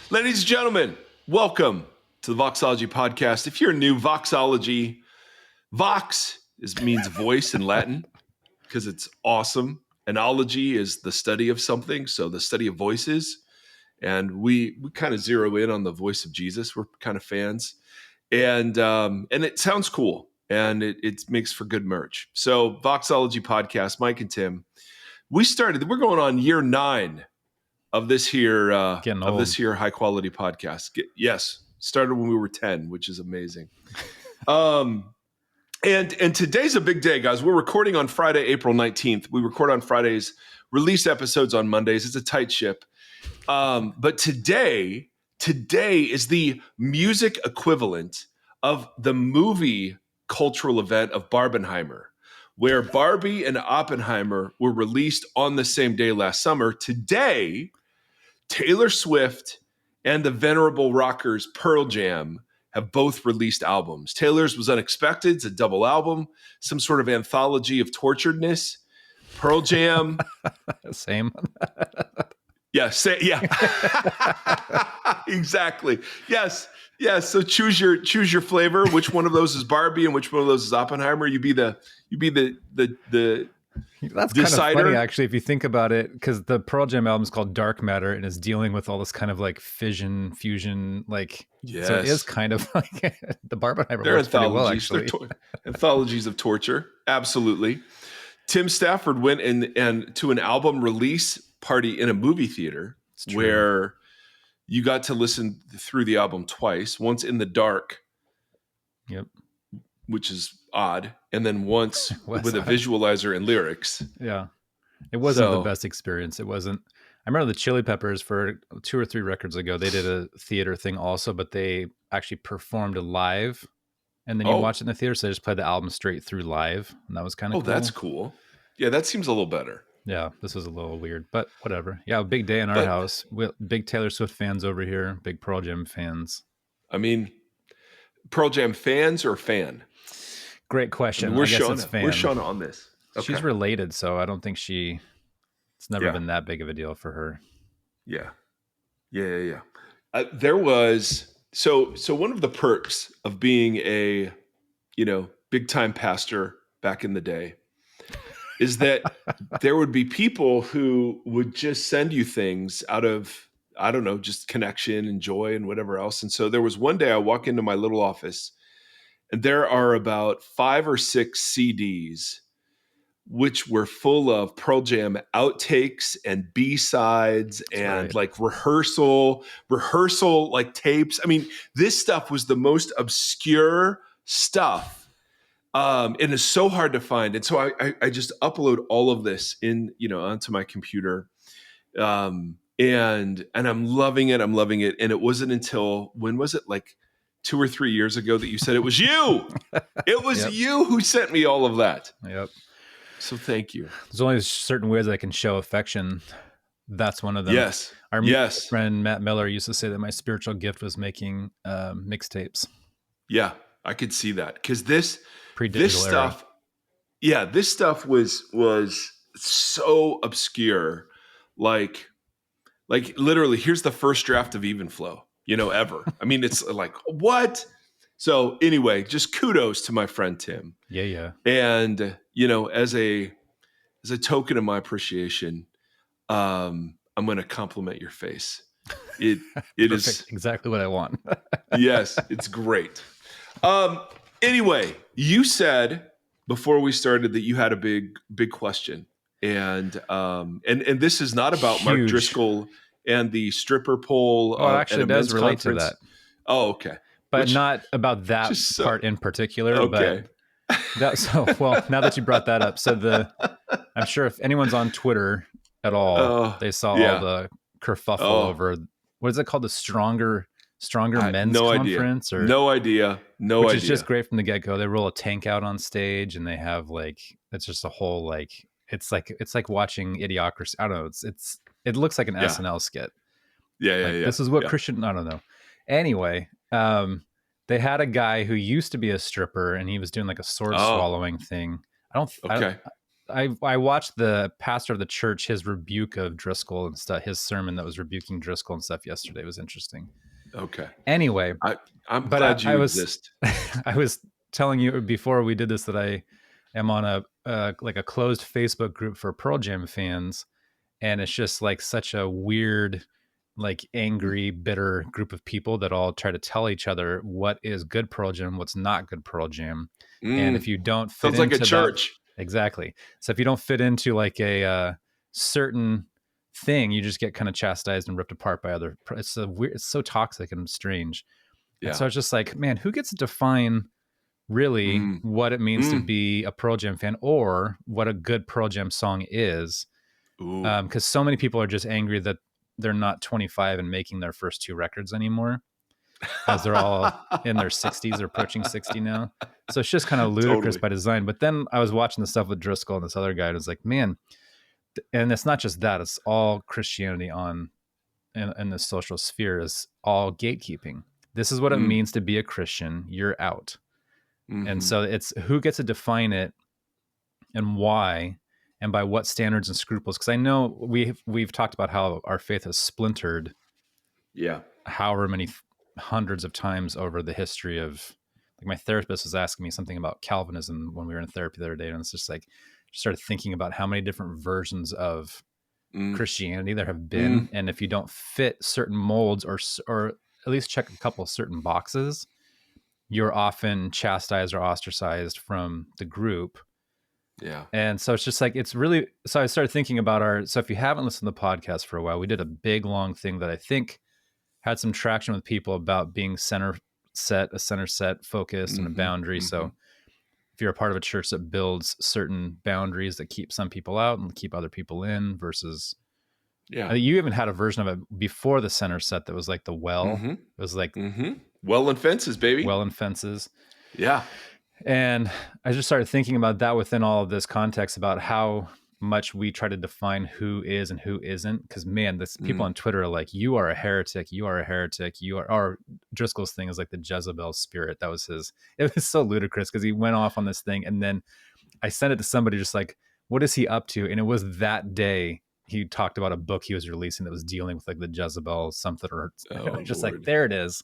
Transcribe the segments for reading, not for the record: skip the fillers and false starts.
Ladies and gentlemen, welcome to the Voxology podcast. If you're new, Voxology, Vox means voice in Latin because it's awesome. And ology is the study of something, so the study of voices. And we kind of zero in on the voice of Jesus. We're kind of fans. And it sounds cool, and it makes for good merch. So Voxology podcast, Mike and Tim, we're going on year 9 of this here high quality podcast. Yes, started when we were 10, which is amazing. And today's a big day, guys. We're recording on Friday, April 19th. We record on Fridays, release episodes on Mondays. It's a tight ship. But today is the music equivalent of the movie cultural event of Barbenheimer, where Barbie and Oppenheimer were released on the same day last summer. Today, Taylor Swift and the venerable rockers Pearl Jam have both released albums. Taylor's was unexpected. It's a double album, some sort of anthology of torturedness. Pearl Jam. Same. Yeah. Exactly. Yes. So choose your flavor. Which one of those is Barbie and which one of those is Oppenheimer? You be the That's decider. Kind of funny, actually, if you think about it, because the Pearl Jam album is called Dark Matter and is dealing with all this kind of like fission, fusion, like, yes. So it is kind of like the Barbenheimer They're works pretty well, anthologies. actually. Anthologies of torture. Absolutely. Tim Stafford went and to an album release party in a movie theater where you got to listen through the album twice, once in the dark. Yep. Which is odd. And then once with a visualizer and lyrics. Yeah. It wasn't the best experience. It wasn't. I remember the Chili Peppers for 2 or 3 records ago, they did a theater thing also, but they actually performed live. And then you watch it in the theater, so they just played the album straight through live. And that was kind of cool. Oh, that's cool. Yeah, that seems a little better. Yeah, this was a little weird, but whatever. Yeah, a big day in our house. Big Taylor Swift fans over here, big Pearl Jam fans. I mean, Pearl Jam fans or fan? Great question. Where's Shauna on this? Okay. She's related, so I don't think it's never been that big of a deal for her. Yeah. There was, so one of the perks of being a, big time pastor back in the day is that there would be people who would just send you things out of, I don't know, just connection and joy and whatever else. And so there was one day I walk into my little office and there are about 5 or 6 CDs which were full of Pearl Jam outtakes and B-sides and like rehearsal like tapes. I mean, this stuff was the most obscure stuff. And it's so hard to find. And so I just upload all of this onto my computer. And I'm loving it. And it wasn't until, when was it? Like 2 or 3 years ago that you said it was you. It was you who sent me all of that. Yep. So thank you. There's only certain ways I can show affection. That's one of them. Yes. Our friend Matt Miller used to say that my spiritual gift was making mixtapes. Yeah, I could see that because this stuff. Yeah, this stuff was so obscure. Like literally, here's the first draft of Even Flow, ever. I mean, it's like, what? So anyway, just kudos to my friend Tim. Yeah. And as a token of my appreciation, I'm going to compliment your face. It is exactly what I want. Yes, it's great. Anyway, you said before we started that you had a big question, and this is not about Mark Driscoll and the stripper pole. Oh, it actually does relate to that. Oh, okay. But not about that part in particular. Okay. But now that you brought that up, I'm sure if anyone's on Twitter at all, they saw all the kerfuffle over, what is it called? The Stronger Men's Conference? No idea. Which is just great from the get-go. They roll a tank out on stage and they have it's just a whole it's like watching Idiocracy. I don't know. It looks like an SNL skit. Yeah. This is what Christian, I don't know. Anyway, they had a guy who used to be a stripper and he was doing like a sword swallowing thing. I watched the pastor of the church, his rebuke of Driscoll and stuff, his sermon that was rebuking Driscoll and stuff yesterday. It was interesting. Okay. Anyway, I'm but glad I you was exist. I was telling you before we did this that I am on like a closed Facebook group for Pearl Jam fans, and it's just like such a weird, like angry, bitter group of people that all try to tell each other what is good Pearl Jam, what's not good Pearl Jam. And if you don't fit Sounds like a into that, church. exactly. So if you don't fit into like a certain thing, you just get kind of chastised and ripped apart by other. It's a weird. It's so toxic and strange. And so Yeah. it's just like, man, who gets to define really Mm. what it means to Mm. be a Pearl Jam fan or what a good Pearl Jam song is? Ooh. Because so many people are just angry that they're not 25 and making their first two records anymore, as they're all in their 60s or approaching 60 now. So it's just kind of ludicrous Totally. by design. But then I was watching the stuff with Driscoll and this other guy, and it was like, man, and it's not just that; it's all Christianity in the social sphere is all gatekeeping. This is what it means to be a Christian. You're out. And so it's who gets to define it and why and by what standards and scruples. Because I know we've talked about how our faith has splintered however many hundreds of times over the history of, like, my therapist was asking me something about Calvinism when we were in therapy the other day. And it's just like, started thinking about how many different versions of Christianity there have been. And if you don't fit certain molds or at least check a couple of certain boxes, you're often chastised or ostracized from the group. Yeah. And so it's just like, it's really, so I started thinking about so if you haven't listened to the podcast for a while, we did a big, long thing that I think had some traction with people about being a center set focused and a boundary. So if you're a part of a church that builds certain boundaries that keep some people out and keep other people in versus, you even had a version of it before the center set that was like the well. It was like well and fences, baby. Well and fences. Yeah. And I just started thinking about that within all of this context about how much we try to define who is and who isn't. Because, man, this people on Twitter are like, you are a heretic, you are a heretic, you are. Or Driscoll's thing is like the Jezebel spirit. That was his. It was so ludicrous because he went off on this thing, and then I sent it to somebody just like, what is he up to? And it was that day he talked about a book he was releasing that was dealing with like the Jezebel something, or just Lord. Like, there it is.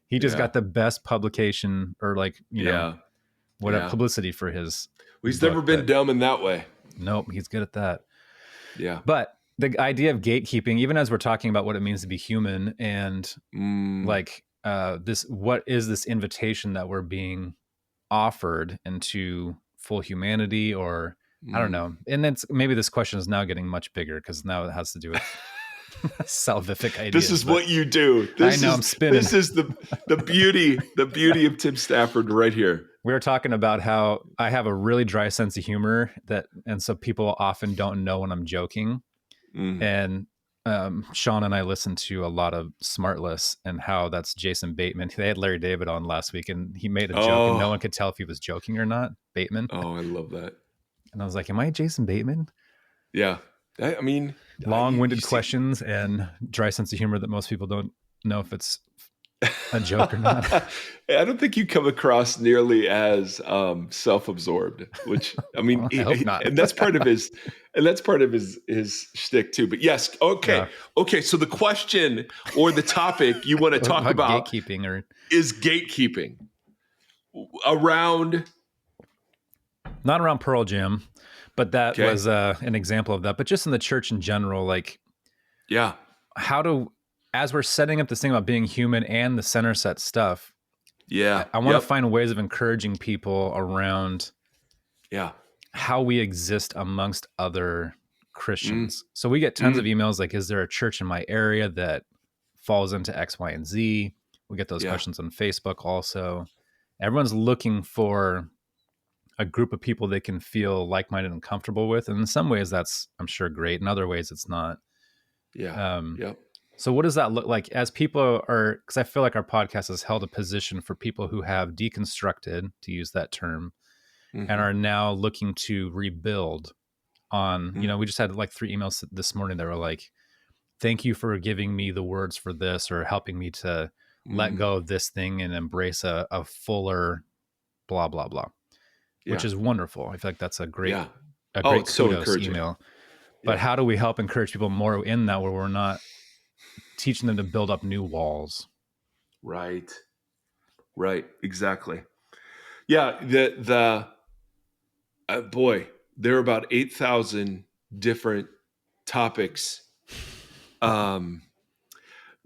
He just got the best publication or like, you know, whatever publicity for his. Well, he's never been dumb in that way. Nope, he's good at that. Yeah. But the idea of gatekeeping, even as we're talking about what it means to be human and like what is this invitation that we're being offered into full humanity, or I don't know. And then maybe this question is now getting much bigger because now it has to do with salvific ideas. This is what you do. I'm spinning. This is the beauty of Tim Stafford right here. We were talking about how I have a really dry sense of humor and so people often don't know when I'm joking. And Sean and I listened to a lot of Smartless and how that's Jason Bateman. They had Larry David on last week and he made a joke and no one could tell if he was joking or not. Bateman. Oh, I love that. And I was like, am I Jason Bateman? Yeah. I mean, long-winded questions and dry sense of humor that most people don't know if it's a joke or not. I don't think you come across nearly as self-absorbed, which I mean, I hope not. and that's part of his shtick too. But yes, okay. So the question or the topic you want to talk about gatekeeping is gatekeeping around, not around Pearl Jam, but that was an example of that. But just in the church in general, like, as we're setting up this thing about being human and the center set stuff, I want to find ways of encouraging people around how we exist amongst other Christians. So we get tons of emails like, is there a church in my area that falls into X, Y, and Z? We get those questions on Facebook also. Everyone's looking for a group of people they can feel like-minded and comfortable with. And in some ways that's, I'm sure, great. In other ways it's not. So what does that look like as people are, because I feel like our podcast has held a position for people who have deconstructed, to use that term, and are now looking to rebuild on, you know, we just had like 3 emails this morning that were like, thank you for giving me the words for this, or helping me to let go of this thing and embrace a fuller blah, blah, blah, which is wonderful. I feel like that's a great a great so kudos encouraging. email. But Yeah. how do we help encourage people more in that, where we're not teaching them to build up new walls? Right. Exactly. Yeah. Boy, there are about 8,000 different topics. Um,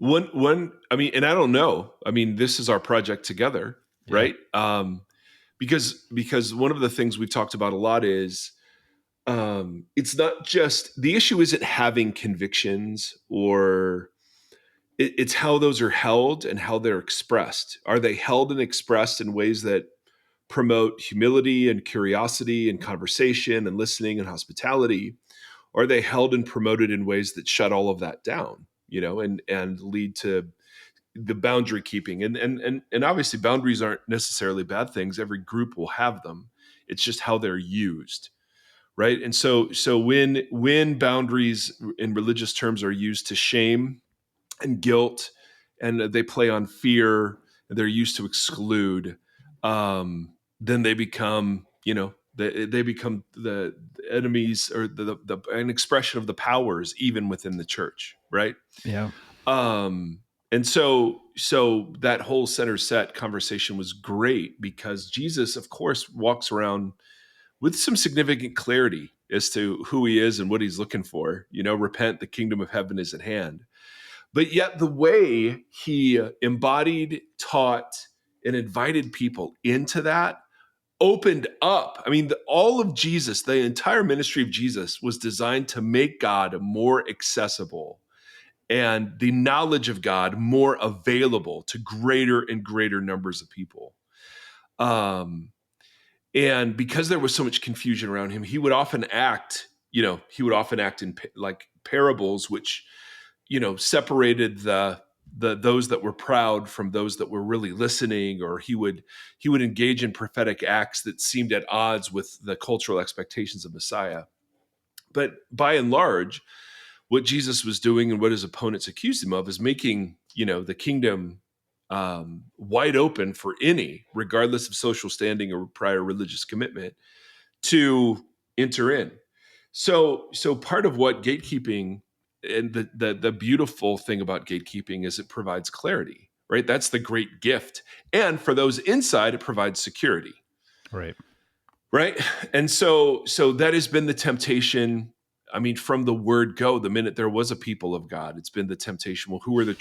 I mean, and I don't know. I mean, this is our project together, right? Because one of the things we've talked about a lot is it's not just the issue isn't having convictions or it's how those are held and how they're expressed. Are they held and expressed in ways that promote humility and curiosity and conversation and listening and hospitality? Or are they held and promoted in ways that shut all of that down, and lead to the boundary keeping? And obviously boundaries aren't necessarily bad things. Every group will have them. It's just how they're used. Right. And so when boundaries in religious terms are used to shame and guilt, and they play on fear, and they're used to exclude, then they become, they become the enemies or an expression of the powers even within the church, right? Yeah. And so that whole center set conversation was great because Jesus, of course, walks around with some significant clarity as to who he is and what he's looking for. Repent, the kingdom of heaven is at hand. But yet the way he embodied, taught, and invited people into that opened up. I mean, all of Jesus, the entire ministry of Jesus was designed to make God more accessible and the knowledge of God more available to greater and greater numbers of people. And because there was so much confusion around him, he would often act in like parables, which separated the those that were proud from those that were really listening, or he would engage in prophetic acts that seemed at odds with the cultural expectations of Messiah. But by and large, what Jesus was doing and what his opponents accused him of is making the kingdom wide open for any, regardless of social standing or prior religious commitment, to enter in. So part of what gatekeeping, and the beautiful thing about gatekeeping, is it provides clarity, right? That's the great gift. And for those inside, it provides security. Right. Right. And so that has been the temptation. I mean, from the word go, the minute there was a people of God, it's been the temptation. Well, who's the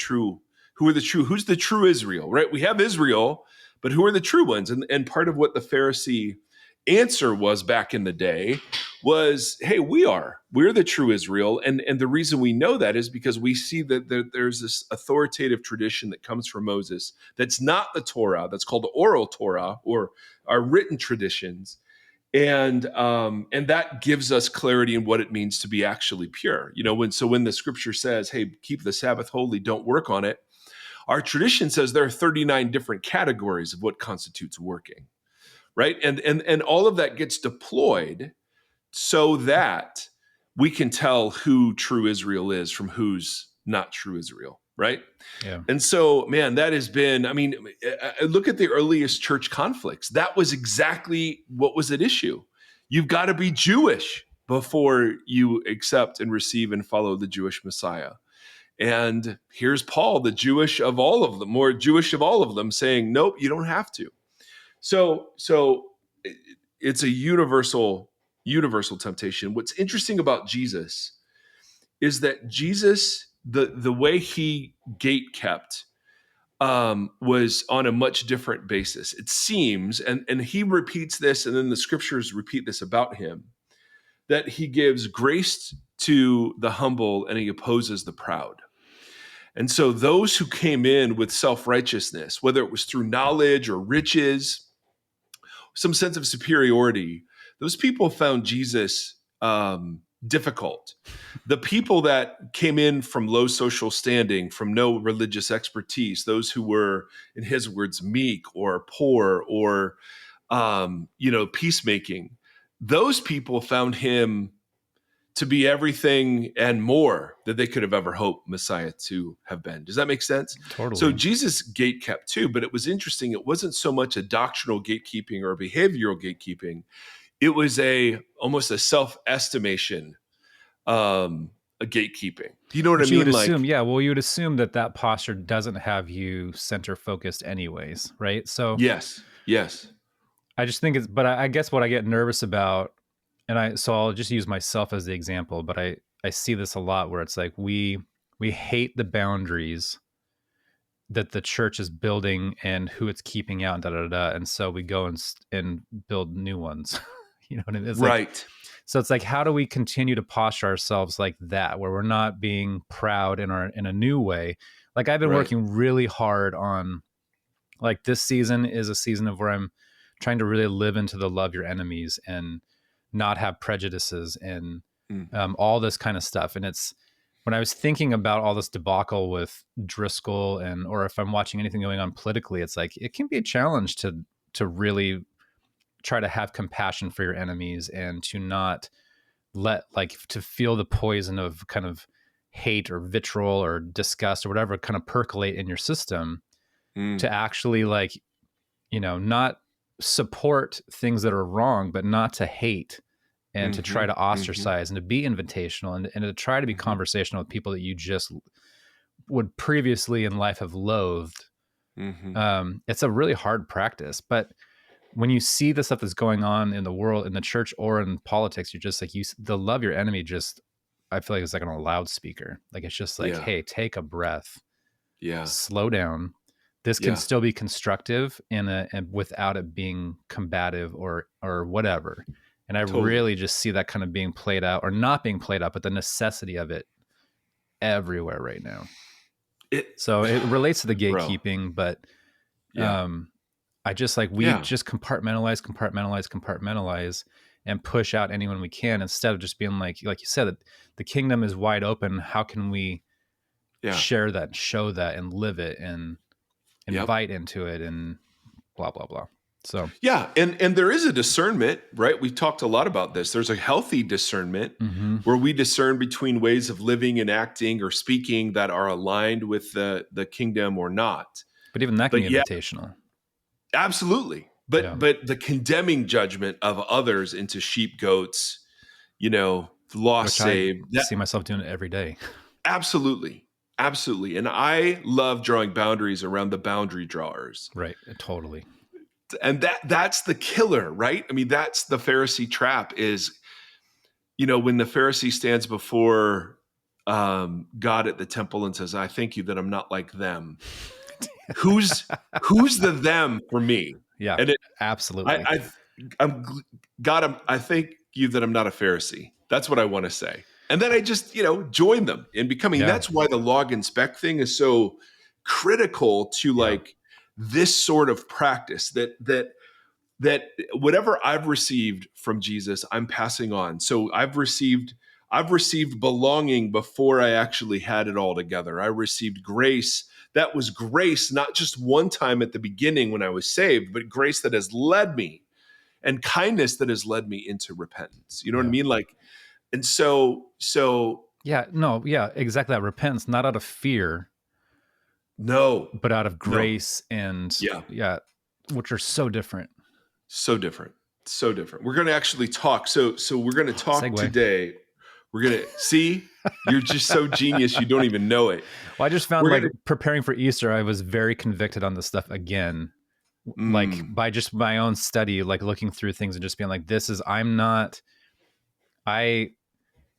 true Israel, right? We have Israel, but who are the true ones? And part of what the Pharisee answer was back in the day was, hey, we're the true Israel. And the reason we know that is because we see that there's this authoritative tradition that comes from Moses. That's not the Torah. That's called the oral Torah, or our written traditions. And that gives us clarity in what it means to be actually pure. When the scripture says, hey, keep the Sabbath holy, don't work on it, our tradition says there are 39 different categories of what constitutes working, right? And all of that gets deployed so that we can tell who true Israel is from who's not true Israel, right? Yeah. And so, man, that has been, I mean, look at the earliest church conflicts. That was exactly what was at issue. You've got to be Jewish before you accept and receive and follow the Jewish Messiah. And here's Paul, the Jewish of all of them, more Jewish of all of them, saying, nope, you don't have to. So it's a universal temptation. What's interesting about Jesus is that Jesus, the way he gate kept, was on a much different basis. It seems, and he repeats this, and then the scriptures repeat this about him, that he gives grace to the humble and he opposes the proud. And so those who came in with self-righteousness, whether it was through knowledge or riches, some sense of superiority, those people found Jesus difficult. The people that came in from low social standing, from no religious expertise, those who were, in his words, meek or poor or peacemaking, those people found him to be everything and more that they could have ever hoped Messiah to have been. Does that make sense? Totally. So Jesus gate kept too, but it was interesting. It wasn't so much a doctrinal gatekeeping or a behavioral gatekeeping. it was almost a self-estimation, a gatekeeping. Do you know what I But you mean? would Like, assume, yeah, well, you would assume that posture doesn't have you center focused anyways, right? So yes. I just think but I guess what I get nervous about, so I'll just use myself as the example, but I see this a lot where it's like we hate the boundaries that the church is building and who it's keeping out, and so we go and build new ones. You know what I mean? It's like, Right. so it's like, how do we continue to posture ourselves like that, where we're not being proud in a new way? Like, I've been Right. working really hard on, like, this season is a season of where I'm trying to really live into the love your enemies and not have prejudices and all this kind of stuff. And it's, when I was thinking about all this debacle with Driscoll, or if I'm watching anything going on politically, it's like, it can be a challenge to really try to have compassion for your enemies and to not to feel the poison of kind of hate or vitriol or disgust or whatever kind of percolate in your system, to actually, like, not support things that are wrong, but not to hate and to try to ostracize and to be invitational and to try to be conversational with people that you just would previously in life have loathed. It's a really hard practice, but when you see the stuff that's going on in the world, in the church or in politics, you're just like, the love your enemy just, I feel like it's like on a loudspeaker. Like, it's just like, Yeah. hey, take a breath, Yeah. slow down. This can still be constructive and without it being combative or whatever. And I really just see that kind of being played out, or not being played out, but the necessity of it everywhere right now. So it relates to the gatekeeping, but I just like, we just compartmentalize and push out anyone we can, instead of just being like you said, that the kingdom is wide open. How can we share that, show that, and live it, and invite into it, and blah, blah, blah. So, and there is a discernment, right? We've talked a lot about this. There's a healthy discernment where we discern between ways of living and acting or speaking that are aligned with the kingdom or not. But even that can be invitational. Absolutely. But the condemning judgment of others into sheep, goats, lost, saved. I see myself doing it every day. Absolutely. And I love drawing boundaries around the boundary drawers. Right. Totally. And that's the killer, right? I mean, that's the Pharisee trap is, when the Pharisee stands before God at the temple and says, I thank you that I'm not like them. Who's the them for me? Yeah, and absolutely. I thank you that I'm not a Pharisee. That's what I want to say. And then I just, join them in becoming. That's why the log and spec thing is so critical to like this sort of practice, that whatever I've received from Jesus, I'm passing on. So I've received belonging before I actually had it all together. I received grace. That was grace, not just one time at the beginning when I was saved, but grace that has led me, and kindness that has led me into repentance. You know what I mean? Like, and so exactly that. Repentance, not out of fear, but out of grace, and which are so different. So different. We're going to actually talk. So we're going to talk today. We're going to see, you're just so genius. You don't even know it. Well, I just found preparing for Easter, I was very convicted on this stuff again, like by just my own study, like looking through things and just being like,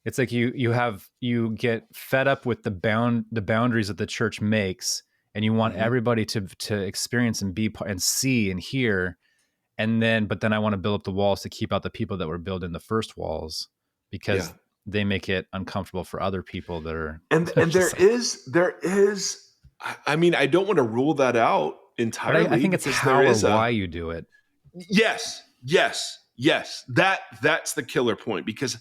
it's like you get fed up with the boundaries that the church makes, and you want everybody to experience and be and see and hear. But then I want to build up the walls to keep out the people that were building the first walls, because they make it uncomfortable for other people that are. And there is, I mean, I don't want to rule that out entirely. But I think it's how or why you do it. Yes. That's the killer point, because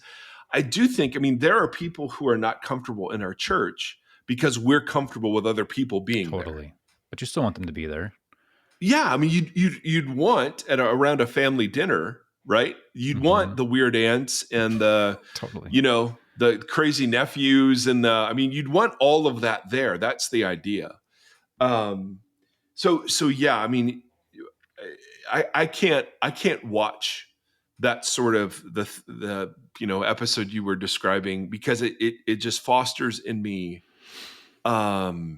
I do think, I mean, there are people who are not comfortable in our church because we're comfortable with other people being there. But you still want them to be there. Yeah, I mean, you'd want around a family dinner, right? You'd want the weird aunts and the the crazy nephews and you'd want all of that there. That's the idea. So yeah, I mean, I can't watch that sort of the episode you were describing, because it just fosters in me, because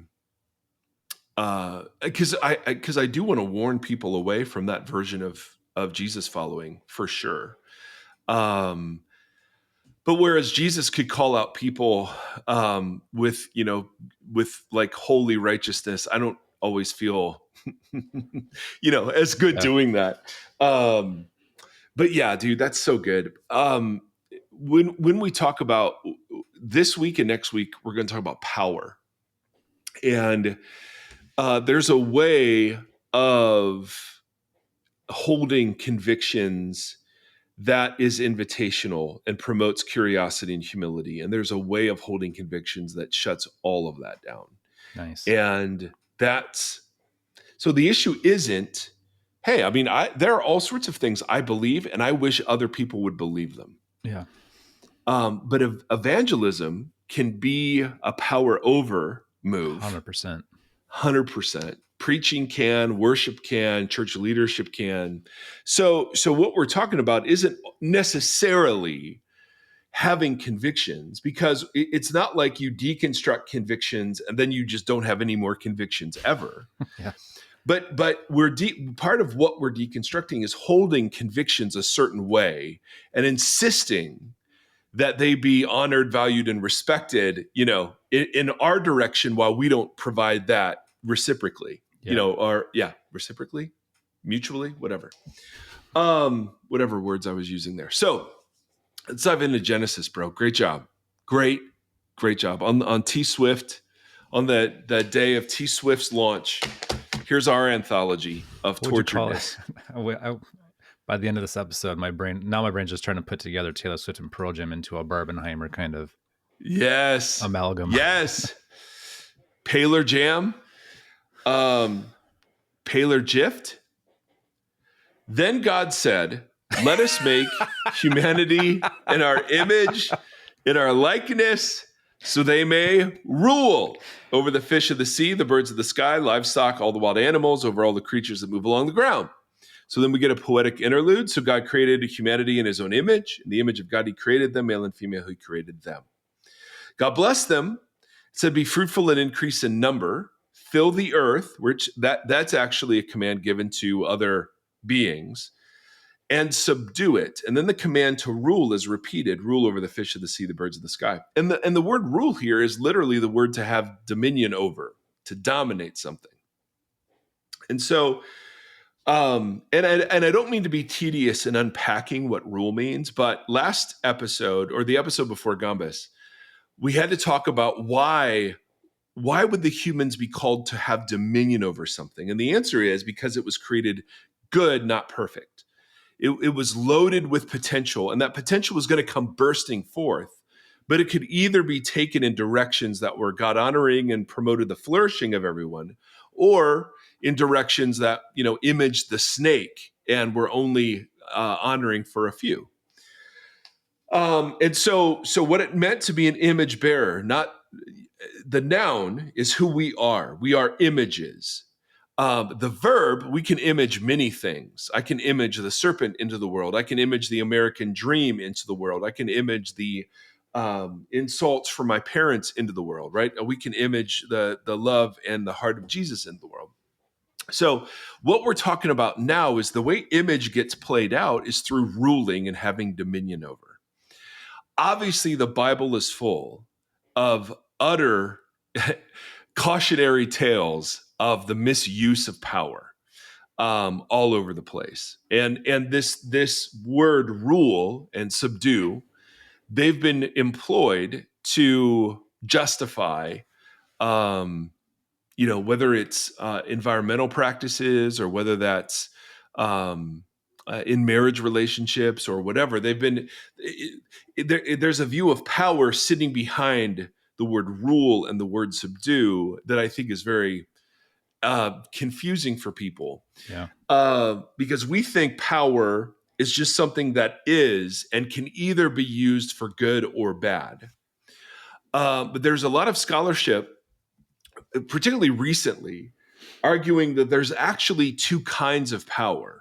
I do want to warn people away from that version of Jesus following, for sure. But whereas Jesus could call out people with like holy righteousness, I don't always feel as good doing that. But yeah, dude, that's so good. When we talk about this week and next week, we're going to talk about power, and there's a way of holding convictions that is invitational and promotes curiosity and humility. And there's a way of holding convictions that shuts all of that down. Nice. And so the issue isn't, hey, I mean, there are all sorts of things I believe, and I wish other people would believe them. Yeah. But evangelism can be a power over move. 100%. 100%. Preaching can, worship can, church leadership can. So what we're talking about isn't necessarily having convictions, because it's not like you deconstruct convictions and then you just don't have any more convictions ever. Yeah. But part of what we're deconstructing is holding convictions a certain way and insisting that they be honored, valued, and respected, in our direction, while we don't provide that reciprocally, reciprocally, mutually, whatever words I was using there. So let's dive into Genesis, bro. Great job. Great job. On T Swift, on the day of T Swift's launch, here's our anthology of torturedness. By the end of this episode, my brain's just trying to put together Taylor Swift and Pearl Jam into a Barbenheimer kind of amalgam. Yes. Paler Jam. Paler Gift. Then God said, let us make humanity in our image, in our likeness, so they may rule over the fish of the sea, the birds of the sky, livestock, all the wild animals, over all the creatures that move along the ground. So then we get a poetic interlude. So God created humanity in his own image. In the image of God, he created them, male and female, he created them. God blessed them, said, be fruitful and increase in number, fill the earth, which that's actually a command given to other beings, and subdue it. And then the command to rule is repeated, rule over the fish of the sea, the birds of the sky. And the word rule here is literally the word to have dominion over, to dominate something. And so, and I don't mean to be tedious in unpacking what rule means, but last episode, or the episode before Gambas, we had to talk about why would the humans be called to have dominion over something? And the answer is because it was created good, not perfect. It was loaded with potential, and that potential was going to come bursting forth, but it could either be taken in directions that were God-honoring and promoted the flourishing of everyone, or in directions that, imaged the snake and were only honoring for a few. And so what it meant to be an image bearer, not the noun, is who we are. We are images. The verb, we can image many things. I can image the serpent into the world. I can image the American dream into the world. I can image the insults from my parents into the world, right? We can image the love and the heart of Jesus into the world. So what we're talking about now is the way image gets played out is through ruling and having dominion over. Obviously, the Bible is full of utter cautionary tales of the misuse of power all over the place. And this word rule and subdue, they've been employed to justify whether it's environmental practices, or whether that's in marriage relationships or whatever. They've been there's a view of power sitting behind the word rule and the word subdue that I think is very confusing for people. Yeah. Because we think power is just something that is and can either be used for good or bad. But there's a lot of scholarship, particularly recently, arguing that there's actually two kinds of power.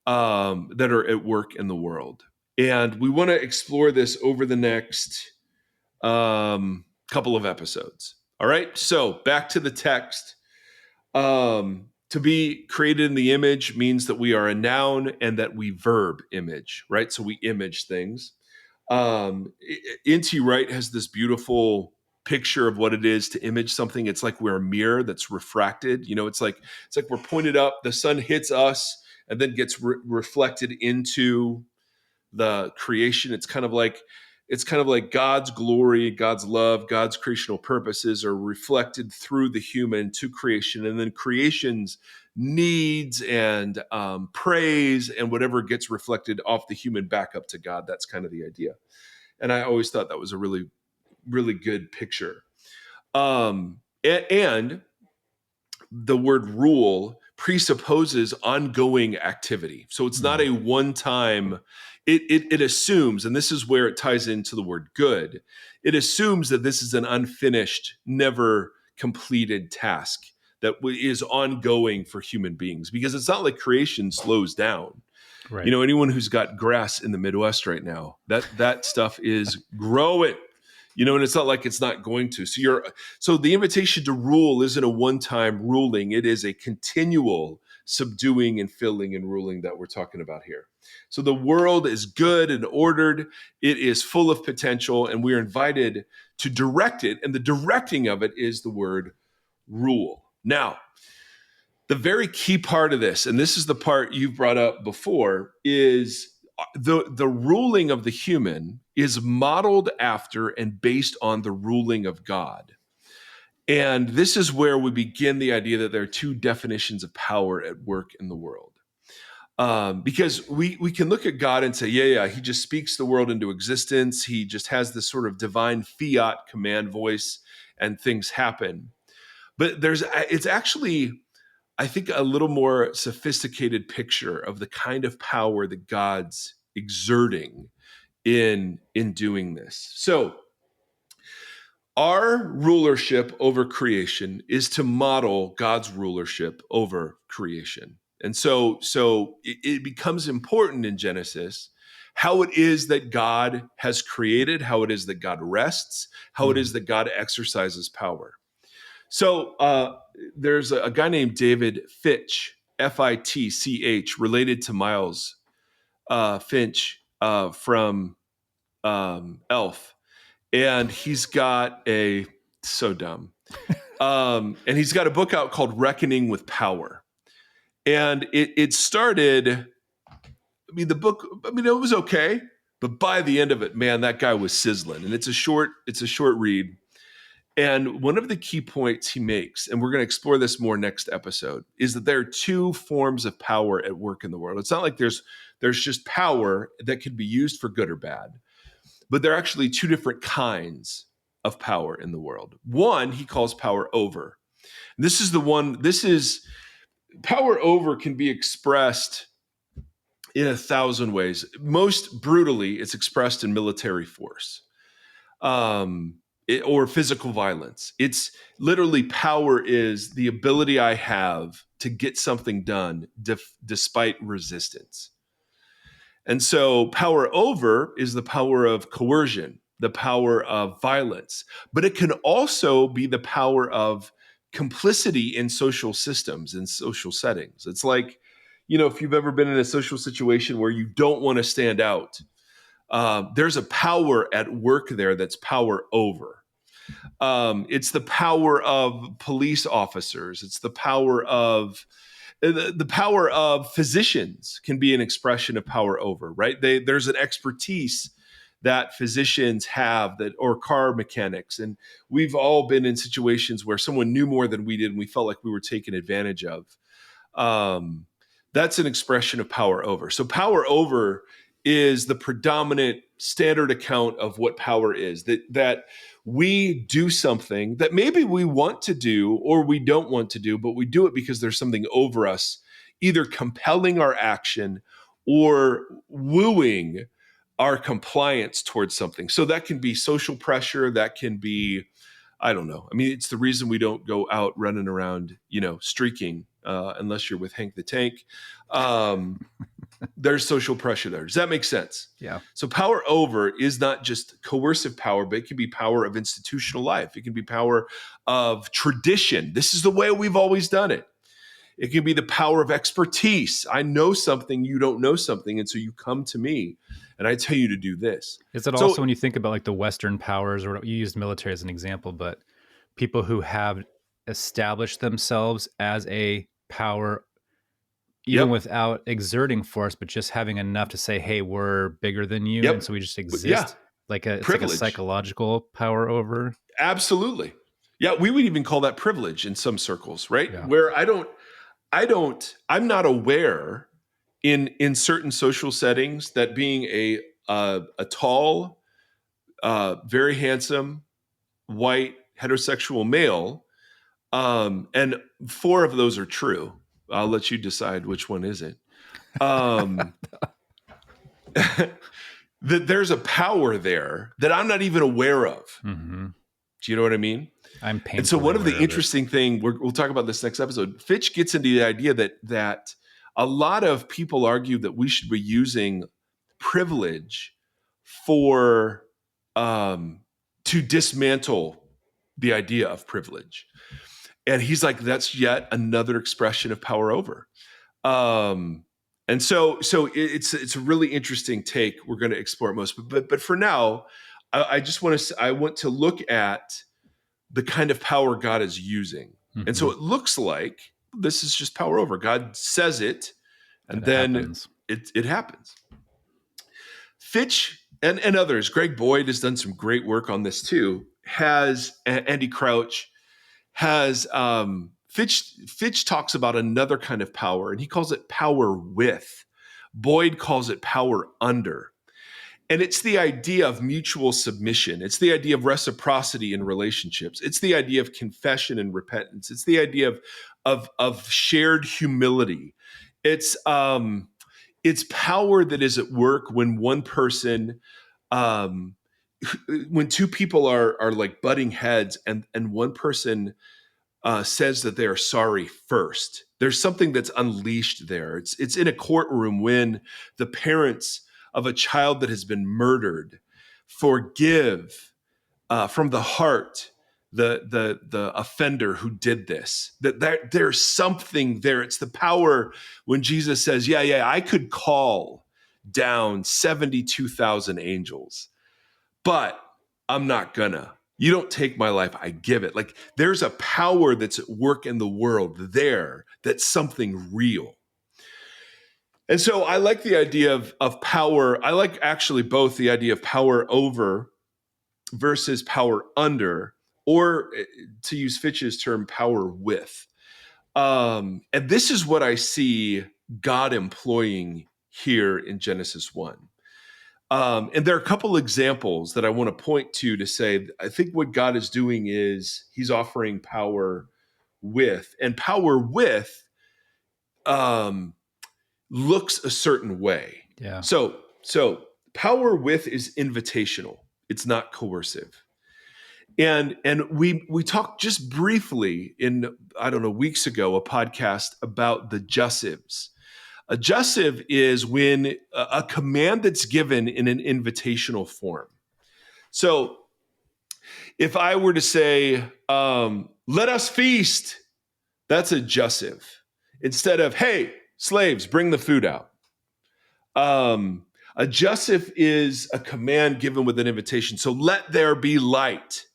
that are at work in the world. And we want to explore this over the next couple of episodes. All right. So back to the text. To be created in the image means that we are a noun and that we verb image, right? So we image things. N.T. Wright has this beautiful picture of what it is to image something. It's like we're a mirror that's refracted. It's like we're pointed up. The sun hits us and then gets reflected into the creation. It's kind of like God's glory, God's love, God's creational purposes are reflected through the human to creation, and then creation's needs and praise and whatever gets reflected off the human back up to God. That's kind of the idea. And I always thought that was a really, really good picture. And the word rule presupposes ongoing activity. So it's not a one-time, it assumes, and this is where it ties into the word good, it assumes that this is an unfinished, never completed task that is ongoing for human beings, because it's not like creation slows down. Right. Anyone who's got grass in the Midwest right now, that stuff is growing. And it's not like it's not going to. So the invitation to rule isn't a one-time ruling. It is a continual subduing and filling and ruling that we're talking about here. So the world is good and ordered. It is full of potential, and we are invited to direct it. And the directing of it is the word rule. Now, the very key part of this, and this is the part you've brought up before, is the ruling of the human is modeled after and based on the ruling of God. And this is where we begin the idea that there are two definitions of power at work in the world. Because we can look at God and say, yeah, he just speaks the world into existence. He just has this sort of divine fiat command voice and things happen. But it's actually, I think, a little more sophisticated picture of the kind of power that God's exerting in doing this. So our rulership over creation is to model God's rulership over creation. And so it becomes important in Genesis how it is that God has created, how it is that God rests, how it is that God exercises power. So there's a guy named David Fitch, Fitch, related to Miles Finch from Elf. And he's got so dumb. And he's got a book out called Reckoning with Power. And it started, the book, it was okay. But by the end of it, man, that guy was sizzling. And it's a short read. And one of the key points he makes, and we're going to explore this more next episode, is that there are two forms of power at work in the world. It's not like there's just power that can be used for good or bad, but there are actually two different kinds of power in the world. One, he calls power over. This is power over can be expressed in 1,000 ways. Most brutally, it's expressed in military force. Or physical violence. It's literally, power is the ability I have to get something done despite resistance. And so power over is the power of coercion, the power of violence, but it can also be the power of complicity in social systems and social settings. It's like, if you've ever been in a social situation where you don't want to stand out, there's a power at work there that's power over. It's the power of police officers. It's the power of physicians can be an expression of power over, right? There's an expertise that physicians have, or car mechanics. And we've all been in situations where someone knew more than we did and we felt like we were taken advantage of. That's an expression of power over. So power over is the predominant standard account of what power is, that we do something that maybe we want to do or we don't want to do, but we do it because there's something over us, either compelling our action or wooing our compliance towards something. So that can be social pressure. That can be, I don't know. It's the reason we don't go out running around, streaking, unless you're with Hank the Tank. there's social pressure there. Does that make sense? Yeah. So power over is not just coercive power, but it can be power of institutional life. It can be power of tradition. This is the way we've always done it. It can be the power of expertise. I know something, you don't know something, and so you come to me and I tell you to do this. Is it also, when you think about like the Western powers, or you used military as an example, but people who have established themselves as a power, even without exerting force, but just having enough to say, hey, we're bigger than you. And so we just exist it's like a psychological power over. Absolutely. Yeah, we would even call that privilege in some circles, right? Yeah. Where I'm not aware in certain social settings that being a tall, very handsome, white, heterosexual male, and 4 of those are true. I'll let you decide which one isn't. That there's a power there that I'm not even aware of. Mm-hmm. Do you know what I mean? I'm painfully And so one of the aware interesting thing, we'll talk about this next episode, Fitch gets into the idea that a lot of people argue that we should be using privilege for to dismantle the idea of privilege. And he's like, that's yet another expression of power over. And so it's a really interesting take. We're going to explore it most, but for now, I want to look at the kind of power God is using. Mm-hmm. And so it looks like this is just power over. God says it, and then it happens. Fitch and others, Greg Boyd has done some great work on this too, Andy Crouch has, Fitch talks about another kind of power, and he calls it power with. Boyd calls it power under. And it's the idea of mutual submission. It's the idea of reciprocity in relationships. It's the idea of confession and repentance. It's the idea of shared humility. It's power that is at work when one person, when 2 people are like butting heads, and one person says that they are sorry first. There's something that's unleashed there. It's in a courtroom when the parents of a child that has been murdered forgive from the heart the offender who did this. That there's something there. It's the power when Jesus says, yeah, I could call down 72,000 angels, but I'm not gonna. You don't take my life, I give it. Like there's a power that's at work in the world there that's something real. And so I like the idea of power. I like actually both the idea of power over versus power under, or to use Fitch's term, power with. And this is what I see God employing here in Genesis 1. And there are a couple examples that I want to point to say, I think what God is doing is he's offering power with, and power with looks a certain way. Yeah. So power with is invitational. It's not coercive. And we talked just briefly in, weeks ago, a podcast about the jussives. A jussive is when a command that's given in an invitational form. So if I were to say, let us feast, that's a jussive. Instead of, hey, slaves, bring the food out. A jussive is a command given with an invitation. So let there be light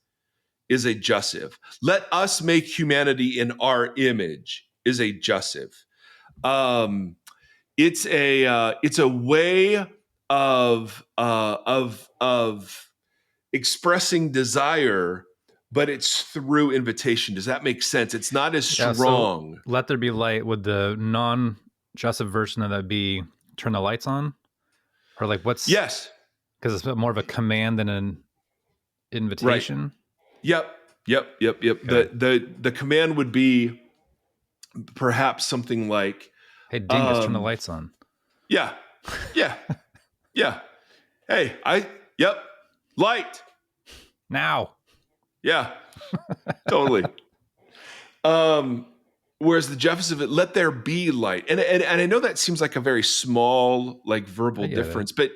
is a jussive. Let us make humanity in our image is a jussive. It's a way of expressing desire, but it's through invitation. Does that make sense? It's not as strong. So let there be light. Would the non-jussive version of that be turn the lights on? Or like what's... Yes. Because it's more of a command than an invitation? Right. Yep. Okay. The command would be perhaps something like, hey, dingus, turn the lights on. Yeah. Hey, light. Now. Yeah, totally. Whereas the Jefferson, let there be light. And I know that seems like a very small, like verbal difference, but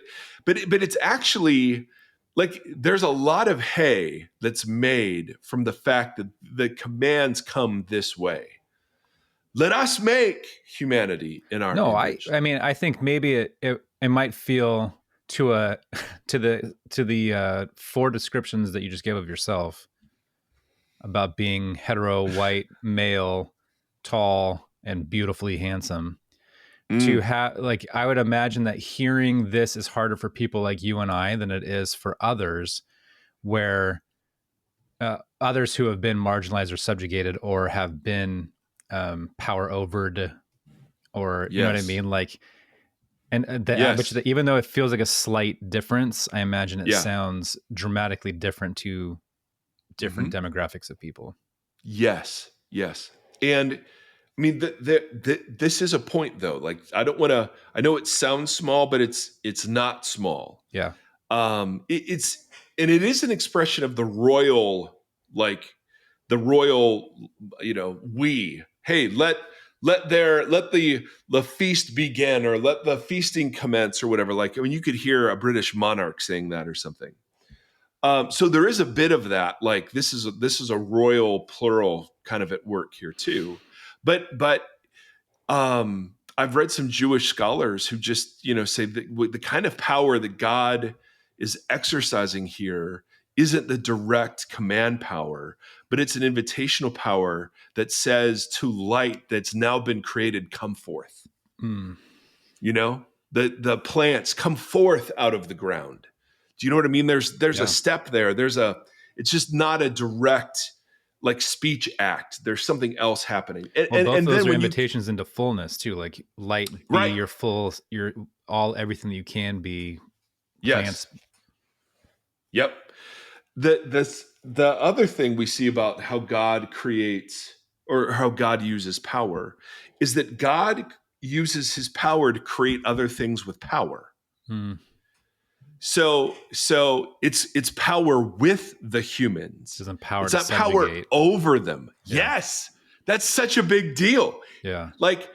it's actually like there's a lot of hay that's made from the fact that the commands come this way. Let us make humanity in our image. I mean, I think maybe it might feel to the four descriptions that you just gave of yourself about being hetero, white, male, tall, and beautifully handsome. To have, like, I would imagine that hearing this is harder for people like you and I than it is for others, where others who have been marginalized or subjugated or have been power overed, or you know what I mean, like. And even though it feels like a slight difference, I imagine it sounds dramatically different to different demographics of people. Yes. And I mean, this is a point though. Like, I know it sounds small, but it's not small. Yeah. It is an expression of the royal, we, hey, let the feast begin, or let the feasting commence, or whatever. Like, I mean, you could hear a British monarch saying that or something. So there is a bit of that. Like, this is a royal plural kind of at work here too. But I've read some Jewish scholars who just, say that the kind of power that God is exercising here isn't the direct command power, but it's an invitational power that says to light that's now been created, come forth. The plants come forth out of the ground. Do you know what I mean? There's a step there. It's just not a direct, like, speech act. There's something else happening. Both of those are invitations into fullness too. Like, light, be your full, your everything that you can be. Plants. Yes. Yep. The other thing we see about how God creates, or how God uses power, is that God uses his power to create other things with power. So it's power with the humans. It's power. It's not power over them. Yeah. Yes, that's such a big deal. Yeah, like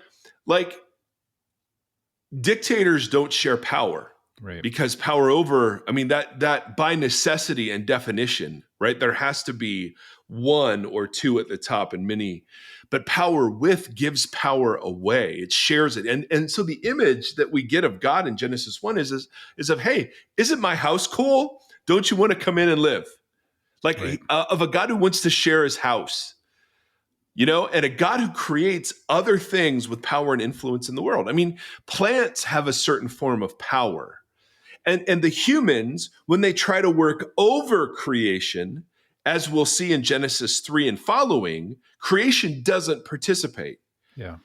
dictators don't share power, right? Because power over, I mean, that by necessity and definition, right? There has to be one or two at the top, and many. But power with gives power away. It shares it. And so the image that we get of God in Genesis 1 is of, hey, isn't my house cool? Don't you want to come in and live? Like, right. Of a God who wants to share his house, and a God who creates other things with power and influence in the world. I mean, plants have a certain form of power. And the humans, when they try to work over creation, as we'll see in Genesis 3 and following, creation doesn't participate. Yeah.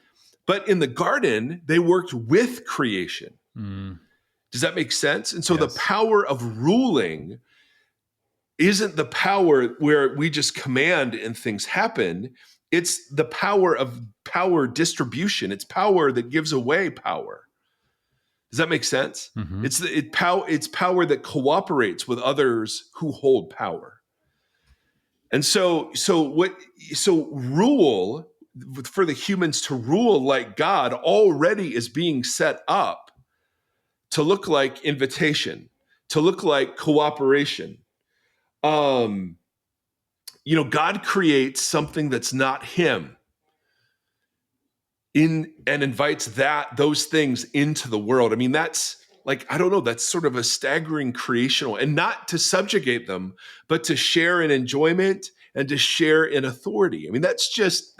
But in the garden, they worked with creation. Does that make sense? And so the power of ruling isn't the power where we just command and things happen. It's the power of power distribution. It's power that gives away power. Does that make sense? It's power that cooperates with others who hold power. And so rule, for the humans to rule like God, already is being set up to look like invitation, to look like cooperation. God creates something that's not him and invites those things into the world. I mean, that's like, I don't know, that's sort of a staggering creational, and not to subjugate them, but to share in enjoyment and to share in authority. I mean, that's just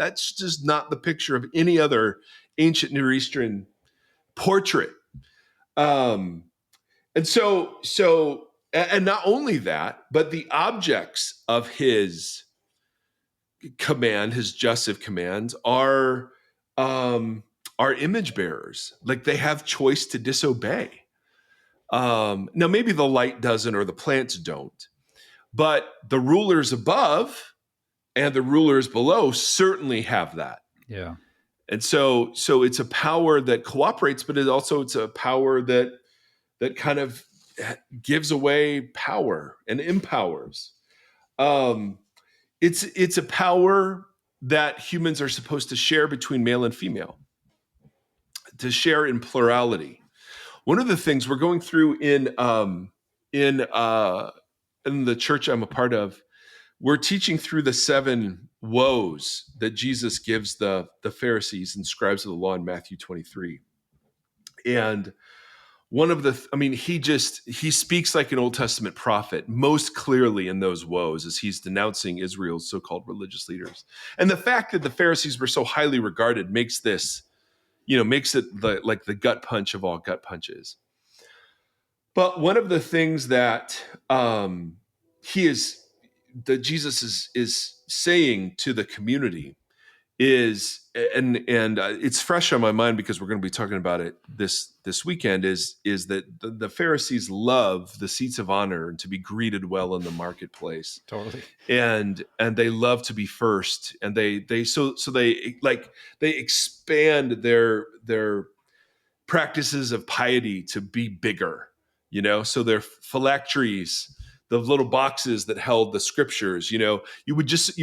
not the picture of any other ancient Near Eastern portrait. And not only that, but the objects of his command, his jussive commands, are image bearers. Like, they have choice to disobey. Now, maybe the light doesn't, or the plants don't, but the rulers above and the rulers below certainly have that. Yeah. And so it's a power that cooperates, but it's a power that kind of gives away power and empowers. It's a power that humans are supposed to share between male and female, to share in plurality. One of the things we're going through in the church I'm a part of, we're teaching through the 7 woes that Jesus gives the Pharisees and scribes of the law in Matthew 23. And one of the, he speaks like an Old Testament prophet most clearly in those woes as he's denouncing Israel's so-called religious leaders. And the fact that the Pharisees were so highly regarded makes this, makes it the gut punch of all gut punches. But one of the things that Jesus is saying to the community is, and it's fresh on my mind because we're going to be talking about it this weekend, is that the Pharisees love the seats of honor and to be greeted well in the marketplace. Totally. And they love to be first, and they expand their practices of piety to be bigger, so their phylacteries, the little boxes that held the scriptures, you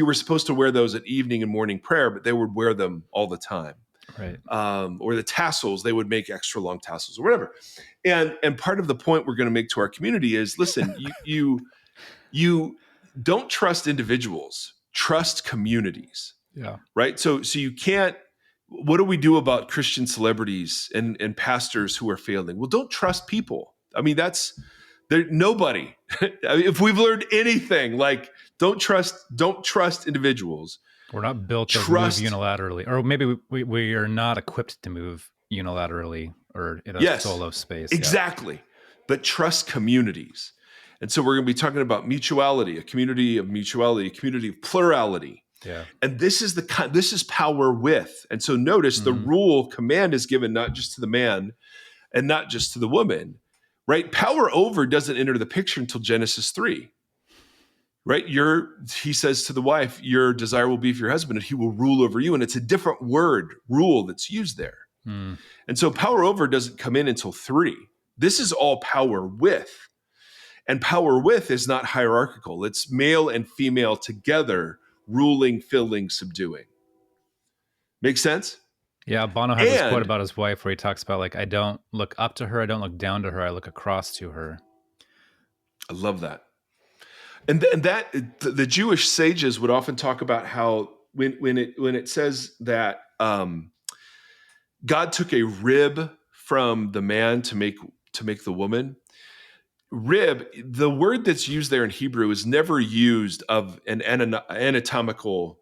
were supposed to wear those at evening and morning prayer, but they would wear them all the time. Right. Or the tassels, they would make extra long tassels or whatever. And part of the point we're going to make to our community is, listen, you don't trust individuals, trust communities. Yeah. Right. So you can't, what do we do about Christian celebrities and pastors who are failing? Well, don't trust people. That's there. Nobody. If we've learned anything, don't trust individuals. We're not built to move unilaterally, or maybe we are not equipped to move unilaterally or in a solo space. Exactly. Yeah. But trust communities. And so we're going to be talking about mutuality, a community of mutuality, a community of plurality. Yeah. And this is power with. And so notice the rule command is given not just to the man and not just to the woman, right? Power over doesn't enter the picture until Genesis 3, right? He says to the wife, your desire will be for your husband and he will rule over you. And it's a different word, rule, that's used there. And so power over doesn't come in until 3. This is all power with. And power with is not hierarchical. It's male and female together, ruling, filling, subduing. Make sense? Yeah, Bono has this quote about his wife where he talks about, I don't look up to her, I don't look down to her, I look across to her. I love that. And that the Jewish sages would often talk about how when it says that God took a rib from the man to make the woman. Rib, the word that's used there in Hebrew is never used of an anatomical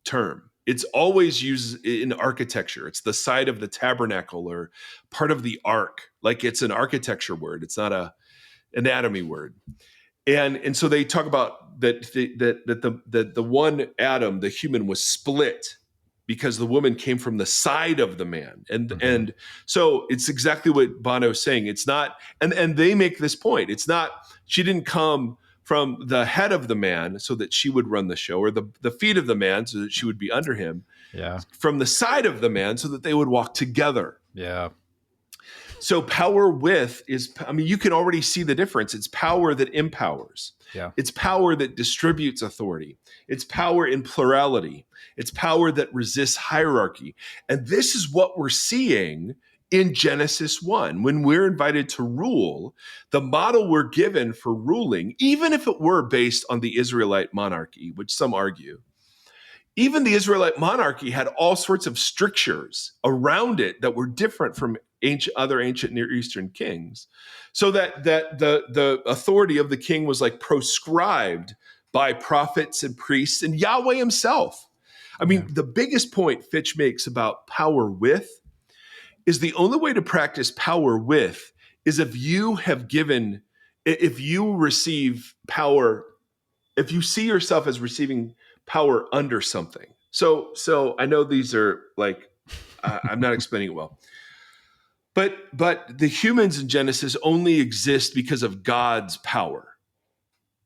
term. It's always used in architecture. It's the side of the tabernacle or part of the ark. It's an architecture word. It's not a anatomy word. And so they talk about that the one Adam, the human, was split because the woman came from the side of the man. And so it's exactly what Bono's saying. It's not, and they make this point. It's not, she didn't come from the head of the man so that she would run the show, or the feet of the man so that she would be under him. Yeah. From the side of the man so that they would walk together. Yeah. So power with is, you can already see the difference. It's power that empowers. Yeah. It's power that distributes authority. It's power in plurality. It's power that resists hierarchy. And this is what we're seeing in Genesis 1. When we're invited to rule, the model we're given for ruling, even if it were based on the Israelite monarchy, which some argue, even the Israelite monarchy had all sorts of strictures around it that were different from other ancient Near Eastern kings, so that the authority of the king was proscribed by prophets and priests and Yahweh himself. The biggest point Fitch makes about power with is the only way to practice power with is if you receive power, if you see yourself as receiving power under something. So I know these are I'm not explaining it well. But the humans in Genesis only exist because of God's power,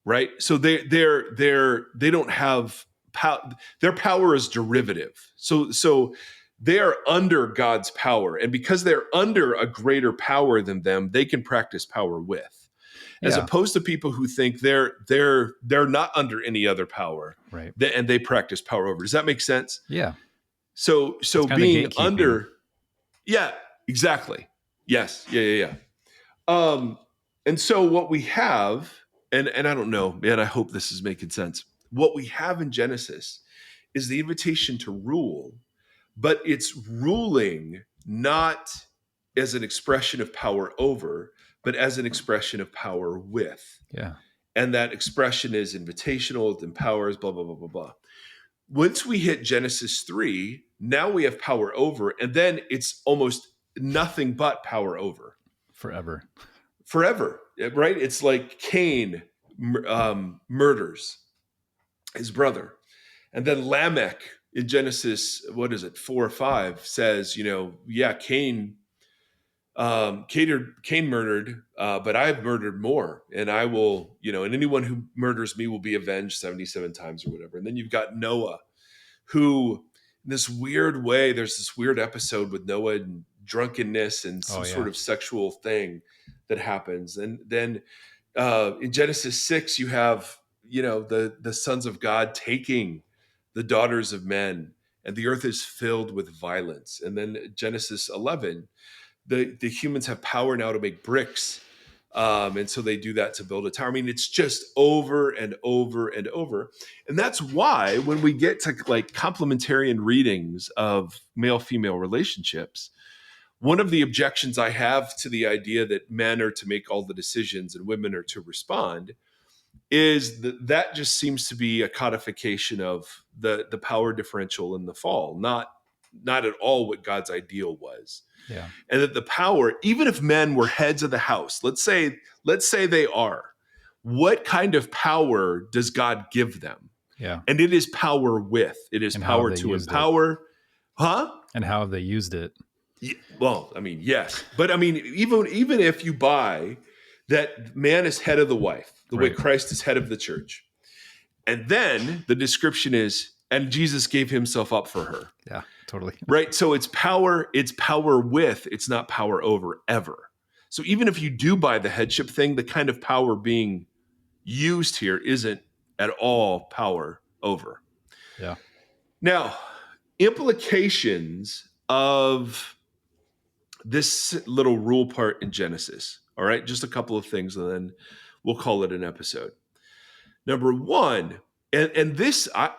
right? So they don't have power. Their power is derivative. So they are under God's power, and because they're under a greater power than them, they can practice power with. as Yeah. opposed to people who think they're not under any other power, Right. and they practice power over. Does that make sense? Yeah. So It's kind of being gatekeeping. under, yeah, exactly. Yes. Yeah. And so what we have, and I don't know, man, I hope this is making sense. What we have in Genesis is the invitation to rule, but it's ruling not as an expression of power over, but as an expression of power with. Yeah. And that expression is invitational, it empowers, blah, blah, blah, blah, blah. Once we hit Genesis 3, now we have power over, and then it's almost nothing but power over. Forever, Right? It's like Cain murders his brother. And then Lamech in Genesis, 4 or 5 says, Cain murdered, but I've murdered more, and I will, and anyone who murders me will be avenged 77 times or whatever. And then you've got Noah, who in this weird way, there's this weird episode with Noah and drunkenness and some sort of sexual thing that happens. And then in Genesis 6, you have, the sons of God taking the daughters of men, and the earth is filled with violence. And then Genesis 11, the humans have power now to make bricks. And so they do that to build a tower. I mean, it's just over and over and over. And that's why when we get to like complementarian readings of male-female relationships, one of the objections I have to the idea that men are to make all the decisions and women are to respond is that just seems to be a codification of the power differential in the fall, not at all what God's ideal was. Yeah. And that the power, even if men were heads of the house, let's say they are, what kind of power does God give them? Yeah. And it is power with. It is power to empower. Huh? And how have they used it? Well, I mean, yes. But I mean, even if you buy that man is head of the wife, the way Christ is head of the church, and then the description is, and Jesus gave himself up for her. Yeah, totally. Right. So it's power with, it's not power over ever. So even if you do buy the headship thing, the kind of power being used here isn't at all power over. Yeah. Now, implications of this little rule part in Genesis. All right. Just a couple of things, and then we'll call it an episode. Number one, and this, I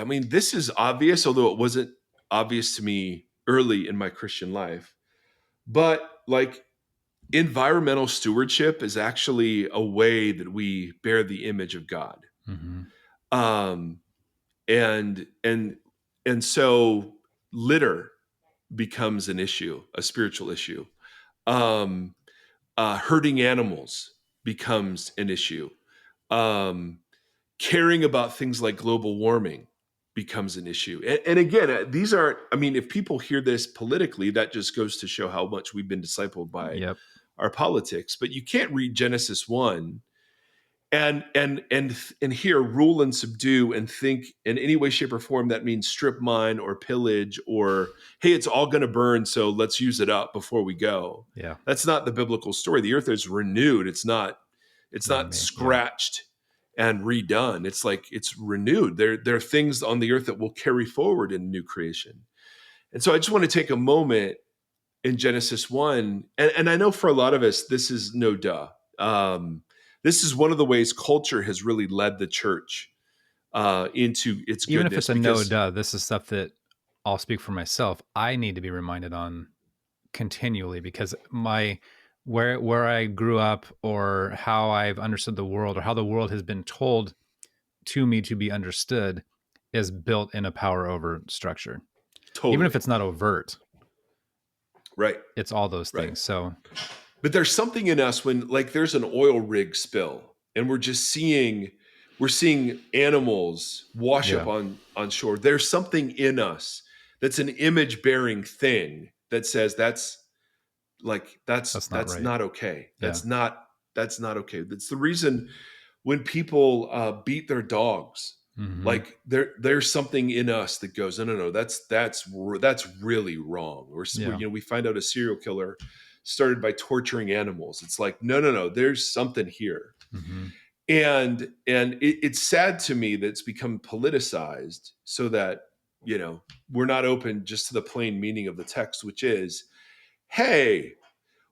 mean, this is obvious, although it wasn't obvious to me early in my Christian life, but like environmental stewardship is actually a way that we bear the image of God. Mm-hmm. And so litter becomes an issue, a spiritual issue. Hurting animals becomes an issue. Caring about things like global warming becomes an issue. And again, these aren't, I mean, if people hear this politically, that just goes to show how much we've been discipled by our politics. But you can't read Genesis 1 and hear rule and subdue and think in any way, shape, or form that means strip mine or pillage or, hey, it's all going to burn, so let's use it up before we go. Yeah. That's not the biblical story. The earth is renewed. It's not scratched and redone. It's like it's renewed. There are things on the earth that will carry forward in new creation. And so I just want to take a moment in Genesis 1. And I know for a lot of us, this is no duh. This is one of the ways culture has really led the church into its goodness. Even if it's a no duh, this is stuff that I'll speak for myself. I need to be reminded on continually because where I grew up or how I've understood the world or how the world has been told to me to be understood is built in a power over structure. Totally. Even if it's not overt. Right. It's all those things. Right. So, but there's something in us when like there's an oil rig spill and we're seeing animals wash up on shore. There's something in us that's an image bearing thing that says that's not okay. That's not okay. That's the reason when people beat their dogs, like there's something in us that goes, no, that's really wrong. Or we find out a serial killer started by torturing animals. It's like, no, there's something here. Mm-hmm. And it's sad to me that it's become politicized so that, we're not open just to the plain meaning of the text, which is, hey,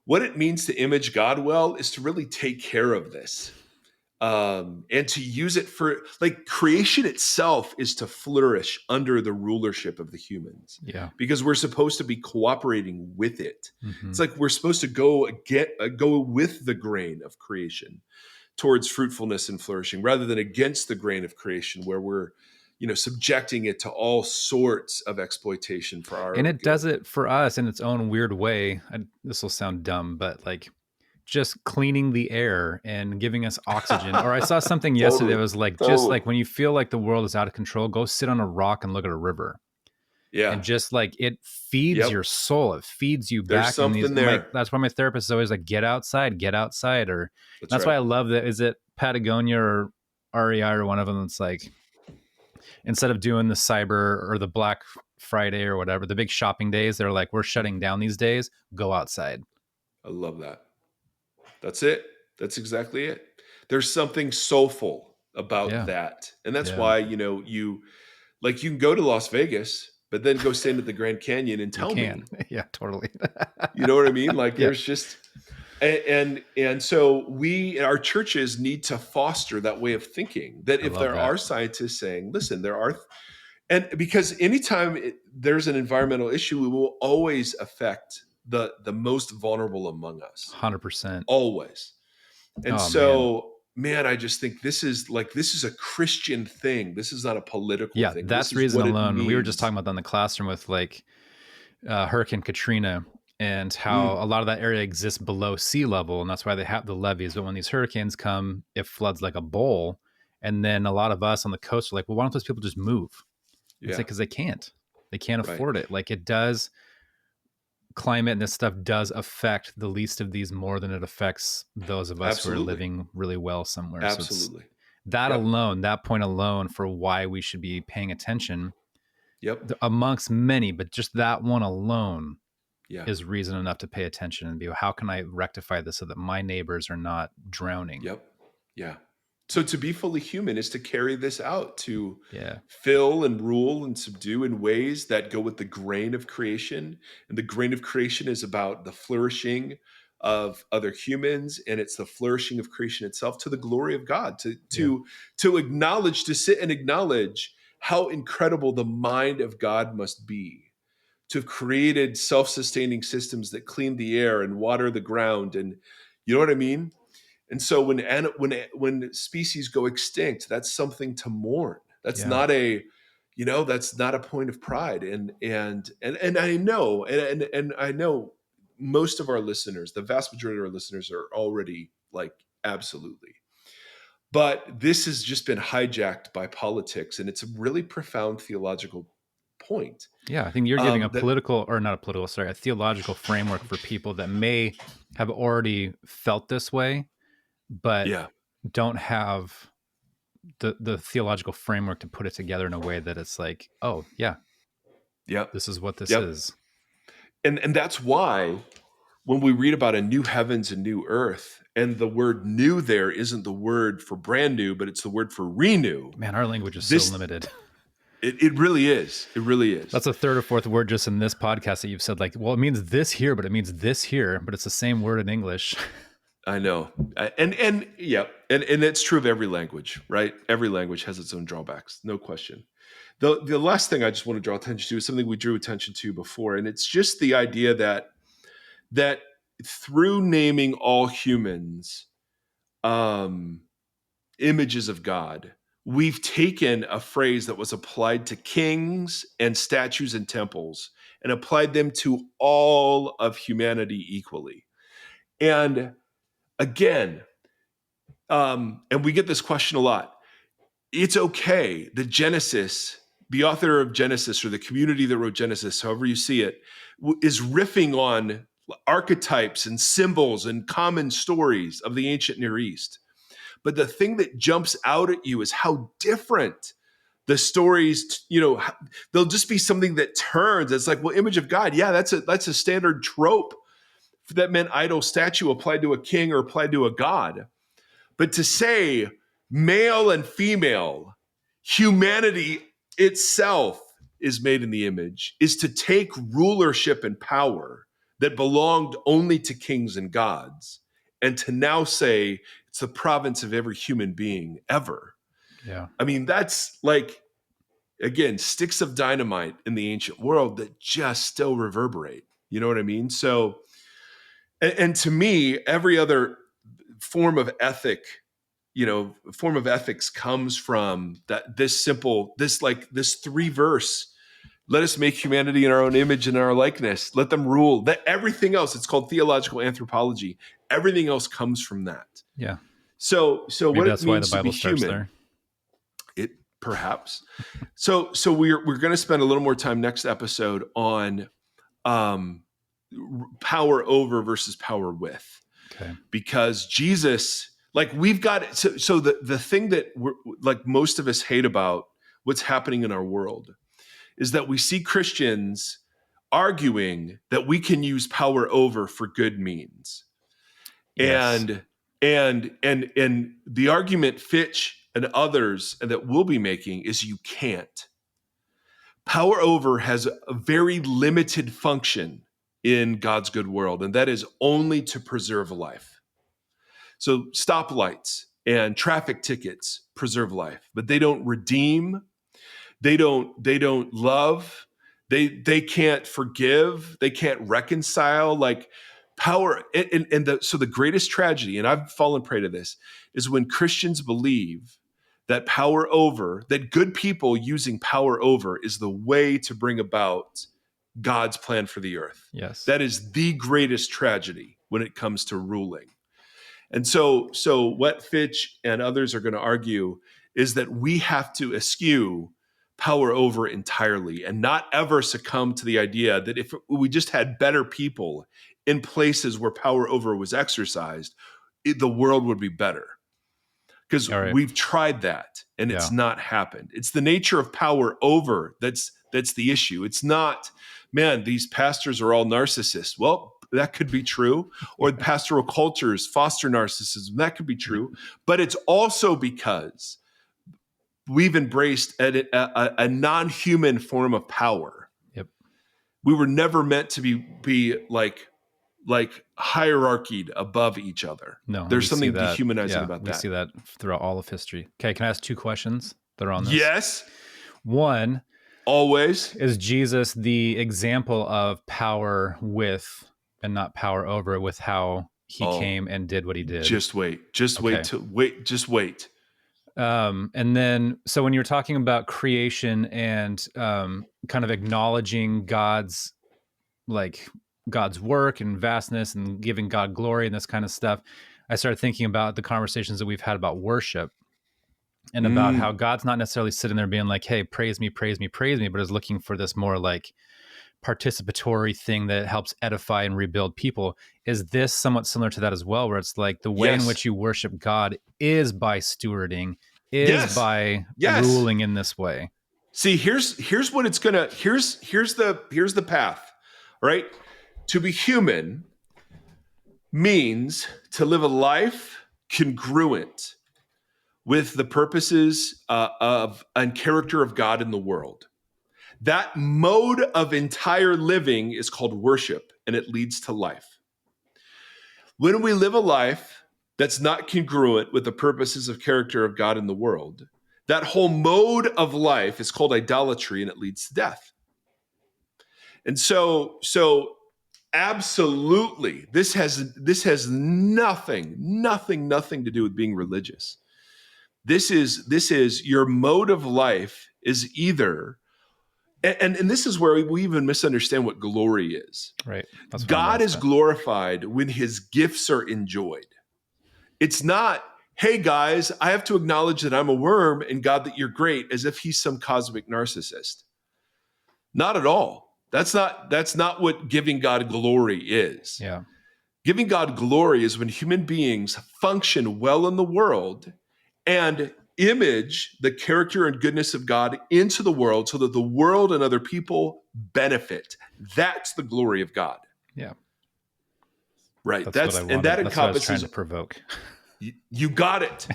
what it means to image God well is to really take care of this. And to use it for, like, creation itself is to flourish under the rulership of the humans. Yeah. Because we're supposed to be cooperating with it. Mm-hmm. It's like we're supposed to go with the grain of creation towards fruitfulness and flourishing, rather than against the grain of creation, where we're, subjecting it to all sorts of exploitation for our and own it good. does it for us in its own weird way. This will sound dumb, but like just cleaning the air and giving us oxygen. Or I saw something yesterday that was like, just like when you feel like the world is out of control, go sit on a rock and look at a river. Yeah. And just like it feeds your soul, it feeds you There's back. something there. That's why my therapist is always like, get outside. Or that's right. why I love that. Is it Patagonia or REI or one of them? It's like, instead of doing the Cyber or the Black Friday or whatever, the big shopping days, they're like, we're shutting down these days. Go outside. I love that. That's it. That's exactly it. There's something soulful about that. And that's why, you can go to Las Vegas, but then go stand at the Grand Canyon and tell me. Yeah, totally. You know what I mean? Like there's just, and so our churches need to foster that way of thinking, that if there are scientists saying, listen, there are, and because anytime there's an environmental issue, it will always affect the most vulnerable among us. 100%. Always. And man, I just think this is a Christian thing. This is not a political thing. That's reason alone. We were just talking about that in the classroom with like Hurricane Katrina and how a lot of that area exists below sea level. And that's why they have the levees. But when these hurricanes come, it floods like a bowl. And then a lot of us on the coast are like, well, why don't those people just move? It's like, because they can't afford it. Like it does. Climate and this stuff does affect the least of these more than it affects those of us who are living really well somewhere. Absolutely. So that alone, that point alone for why we should be paying attention amongst many, but just that one alone is reason enough to pay attention and be, how can I rectify this so that my neighbors are not drowning? Yeah. So to be fully human is to carry this out, to fill and rule and subdue in ways that go with the grain of creation. And the grain of creation is about the flourishing of other humans, and it's the flourishing of creation itself to the glory of God, to acknowledge, to sit and acknowledge how incredible the mind of God must be, to have created self-sustaining systems that clean the air and water the ground. And you know what I mean? And so when species go extinct, that's something to mourn. That's not a, that's not a point of pride. And I know, and I know most of our listeners, the vast majority of our listeners are already like, absolutely. But this has just been hijacked by politics, and it's a really profound theological point. Yeah, I think you're giving a theological framework for people that may have already felt this way, but don't have the theological framework to put it together in a way that it's like, this is what this is. And that's why when we read about a new heavens and new earth, and the word new there isn't the word for brand new, but it's the word for renew. Man, our language is so limited. It really is. It really is. That's a third or fourth word just in this podcast that you've said, like, well, it means this here, but it means this here, but it's the same word in English. I know. And it's true of every language, right? Every language has its own drawbacks, no question. The last thing I just want to draw attention to is something we drew attention to before, and it's just the idea that through naming all humans images of God, we've taken a phrase that was applied to kings and statues and temples and applied them to all of humanity equally. And again, and we get this question a lot. It's okay. The author of Genesis, or the community that wrote Genesis, however you see it, is riffing on archetypes and symbols and common stories of the ancient Near East. But the thing that jumps out at you is how different the stories, they'll just be something that turns. It's like, well, image of God. Yeah, that's a standard trope that meant idol statue applied to a king or applied to a god. But to say male and female, humanity itself is made in the image, is to take rulership and power that belonged only to kings and gods, and to now say it's the province of every human being ever. Yeah. I mean, that's like, again, sticks of dynamite in the ancient world that just still reverberate. You know what I mean? So, and to me, every other form of ethic, form of ethics comes from this 3-verse, let us make humanity in our own image and our likeness. Let them rule. That everything else, it's called theological anthropology. Everything else comes from that. Yeah. So Maybe what that's it means why the Bible to be starts human, there. it perhaps. So we're going to spend a little more time next episode on power over versus power with. Okay. Because Jesus, like we've got, so the thing that we're like most of us hate about what's happening in our world is that we see Christians arguing that we can use power over for good means. Yes. And the argument Fitch and others that we'll be making is you can't. Power over has a very limited function in God's good world, and that is only to preserve life. So stoplights and traffic tickets preserve life, but they don't redeem. They don't love. They can't forgive. They can't reconcile. Like power so the greatest tragedy, and I've fallen prey to this, is when Christians believe that that good people using power over is the way to bring about God's plan for the earth. Yes. That is the greatest tragedy when it comes to ruling. And so what Fitch and others are going to argue is that we have to eschew power over entirely and not ever succumb to the idea that if we just had better people in places where power over was exercised, the world would be better. Because we've tried that and it's not happened. It's the nature of power over that's the issue. It's not, man, these pastors are all narcissists. Well, that could be true. Or the pastoral cultures foster narcissism. That could be true. But it's also because we've embraced a non-human form of power. Yep. We were never meant to be like hierarchied above each other. No, there's something dehumanizing about that. We see that throughout all of history. Okay, can I ask 2 questions that are on this? Yes. One, always, is Jesus the example of power with and not power over, with how he came and did what he did? Just wait. And then, so when you're talking about creation and kind of acknowledging God's work and vastness and giving God glory and this kind of stuff, I started thinking about the conversations that we've had about worship and about how God's not necessarily sitting there being like, hey, praise me, praise me, praise me, but is looking for this more like participatory thing that helps edify and rebuild people. Is this somewhat similar to that as well, where it's like the way in which you worship God is by stewarding, is by ruling in this way? See, here's what it's gonna, here's the path, right? To be human means to live a life congruent with the purposes of and character of God in the world. That mode of entire living is called worship, and it leads to life. When we live a life that's not congruent with the purposes of character of God in the world, that whole mode of life is called idolatry, and it leads to death. And so absolutely, this has nothing to do with being religious. This is your mode of life is either. And this is where we even misunderstand what glory is. Right. God is glorified when his gifts are enjoyed. It's not, hey guys, I have to acknowledge that I'm a worm and God that you're great, as if he's some cosmic narcissist. Not at all. That's not what giving God glory is. Yeah. Giving God glory is when human beings function well in the world and image the character and goodness of God into the world so that the world and other people benefit. That's the glory of God. Yeah. Right. That's what I wanted. That's what I was trying to provoke. You got it.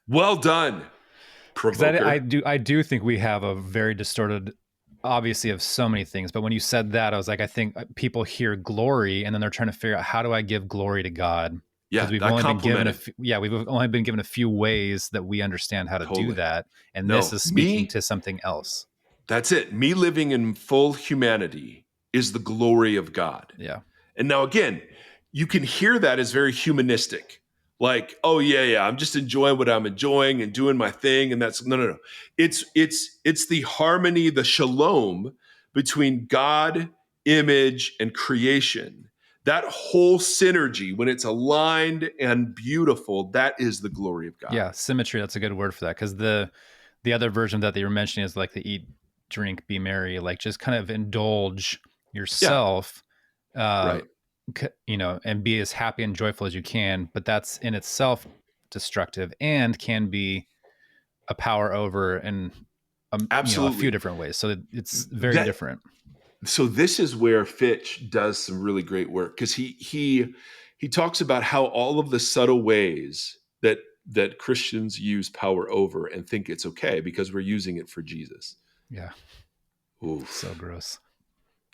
Well done, provoker. I do think we have a very distorted, obviously, of so many things. But when you said that, I was like, I think people hear glory, and then they're trying to figure out, how do I give glory to God? Yeah, we've only been given a few ways that we understand how to do that, and this is speaking to something else. That's it. Me living in full humanity is the glory of God. Yeah. And now again, you can hear that as very humanistic. Like, oh yeah, I'm just enjoying what I'm enjoying and doing my thing. And that's no. It's the harmony, the shalom between God, image, and creation. That whole synergy, when it's aligned and beautiful, that is the glory of God. Yeah, symmetry. That's a good word for that. Because the other version that you were mentioning is like the eat, drink, be merry, like just kind of indulge yourself. Right. And be as happy and joyful as you can, but that's in itself destructive and can be a power over and a few different ways. So it's very different. So this is where Fitch does some really great work, because he talks about how all of the subtle ways that Christians use power over and think it's okay because we're using it for Jesus. Yeah. Oof. So gross.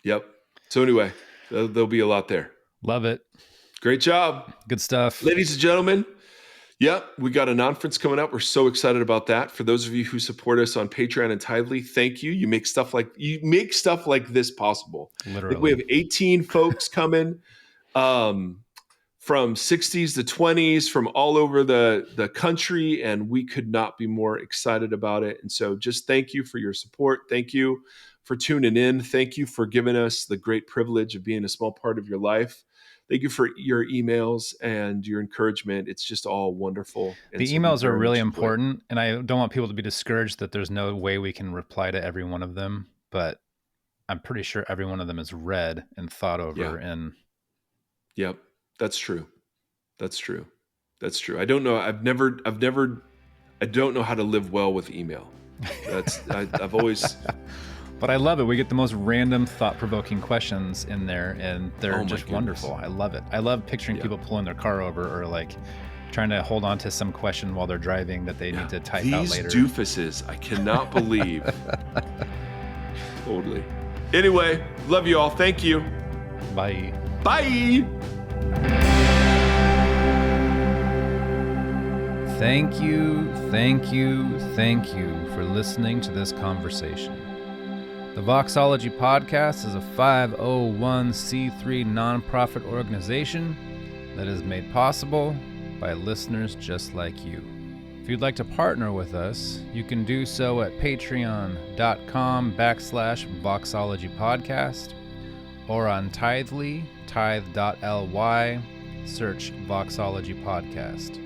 Yep. So anyway, there'll be a lot there. Love it. Great job. Good stuff. Ladies and gentlemen, yep, we got a non-conference coming up. We're so excited about that. For those of you who support us on Patreon and Tidely, thank you. You make stuff like this possible. Literally. Like we have 18 folks coming from 60s to 20s from all over the country, and we could not be more excited about it. And so just thank you for your support. Thank you for tuning in. Thank you for giving us the great privilege of being a small part of your life. Thank you for your emails and your encouragement. It's just all wonderful. And the emails are really important, and I don't want people to be discouraged that there's no way we can reply to every one of them, but I'm pretty sure every one of them is read and thought over. Yeah. And yep, that's true. That's true. That's true. I don't know. I don't know how to live well with email. I've always... But I love it. We get the most random, thought-provoking questions in there, and they're just wonderful. I love it. I love picturing people pulling their car over, or like trying to hold on to some question while they're driving that they need to type out later. These doofuses, I cannot believe. Totally. Anyway, love you all. Thank you. Bye. Bye. Thank you for listening to this conversation. The Voxology Podcast is a 501c3 nonprofit organization that is made possible by listeners just like you. If you'd like to partner with us, you can do so at patreon.com/Voxology Podcast, or on Tidely, tithe.ly, search Voxology Podcast.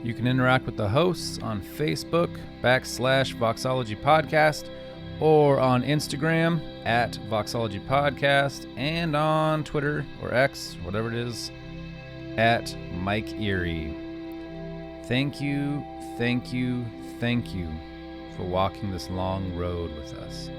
You can interact with the hosts on Facebook /Voxology Podcast, or on Instagram at Voxology Podcast, and on Twitter or X, whatever it is, at Mike Erre. Thank you for walking this long road with us.